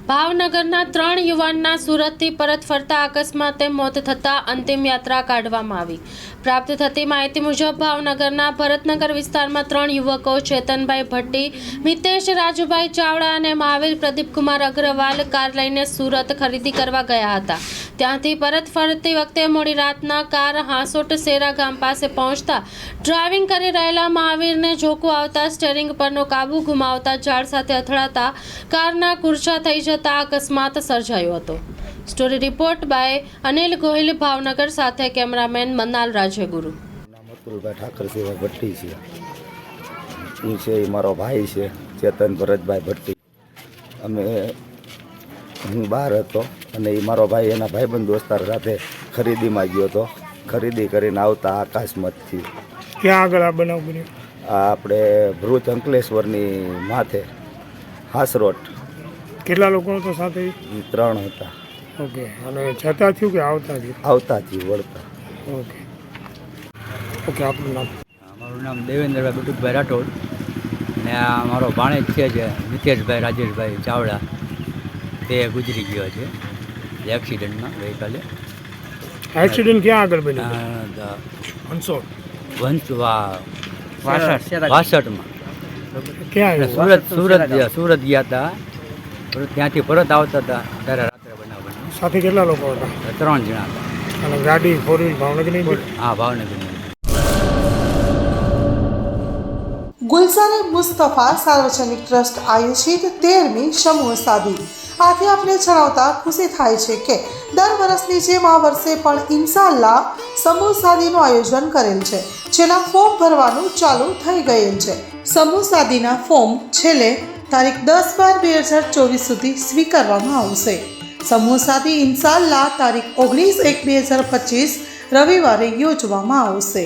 ભાવનગરના 3 યુવાનના સુરતથી પરત ફરતા અકસ્માતે મોત થતાં અંતિમ યાત્રા કાઢવામાં આવી। પ્રાપ્ત થતી માહિતી મુજબ ભાવનગરના ભરતનગર વિસ્તારમાં 3 યુવકો ચેતનભાઈ ભટ્ટી, મિતેશ રાજુભાઈ ચાવડા અને મહાવીર પ્રદીપકુમાર અગ્રવાલ કાર લઈને સુરત ખરીદી કરવા ગયા હતા। ત્યાંથી પરત ફરતી વખતે મોડી રાતના કાર હાંસોટ સેરા ગામ પાસે પહોંચતા ડ્રાઇવિંગ કરી રહેલા મહાવીરને ઝોકું આવતા સ્ટીયરિંગ પરનો કાબુ ગુમાવતા ઝાડ સાથે અથડાતા કારના કુરછા થઈ જતા અકસ્માત સર્જાયો હતો। Story report by Anil Gohil, Bhavnagar, સાથે કેમેરામેન મન્નાલ રાજેગુરુ। અતુલભાઈ ઠાકરસિંહ ભટ્ટી છે, એ છે એ મારો ભાઈ છે ચેતન ભરતભાઈ ભટ્ટી। અમે હું બહાર હતો અને એ મારો ભાઈ એના ભાઈબંધ દોસ્તાર સાથે ખરીદીમાં ગયો હતો। ખરીદી કરીને આવતા અકસ્માતથી ક્યાં આગળ આ બનાવ બન્યો? આ આપણે ભરૂચ અંકલેશ્વરની માથે હાસરોટ। કેટલા લોકો તો સાથે? 3 હતા। ઓકે, અને જતા થયું કે આવતા થયું? આવતાથી વળતા। ઓકે ઓકે, આપનું નામ? મારું નામ દેવેન્દ્રભાઈ બટુકભાઈ રાઠોડ અને આ મારો ભાણેજ છે જે મિતેશભાઈ રાજેશભાઈ ચાવડા, તે ગુજરી ગયો છે એક્સિડન્ટમાં ગઈકાલે। એક્સિડન્ટ ક્યાં આગળ બન્યો? વાસઠમાં ક્યાં આવ્યો? સુરત ગયા હતા, ત્યાંથી પરત આવતા હતા ત્યારે રાત્રે બનાવ બન્યો। સાથે કેટલા લોકો હતા? 3 જણા હતા। અને ગાડી ફોર વ્હીલ ભાવનગરની? હા, ભાવનગરની। ગુલઝાર મુસ્તફા સાર્વજનિક ટ્રસ્ટ આયોજિત 13મી સમૂહ સાદી। આથી આપણે જણાવતા ખુશી થાય છે કે દર વર્ષની જેમ આ વર્ષે પણ ઇન્શાઅલ્લાહ સમૂહ સાદીનું આયોજન કરેલ છે, જેના ફોર્મ ભરવાનું ચાલુ થઈ ગયેલ છે। સમૂહ સાદીના ફોર્મ છેલ્લે તારીખ 10/12/2024 સુધી સ્વીકારવામાં આવશે। સમૂહ સાદી ઇન્શાઅલ્લાહ તારીખ 19/1/2025 રવિવારે યોજવામાં આવશે।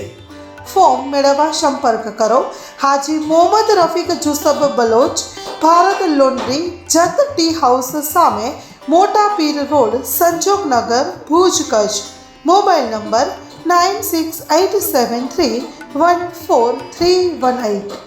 ફોર્મ મેળવવા સંપર્ક કરો Haji Mohammad Rafiq Jusab Baloch, Bharat laundry, Jat tea house સામે, Mota Pir road, Sanjognagar, Bhuj, Kutch. Mobile number 9687314318।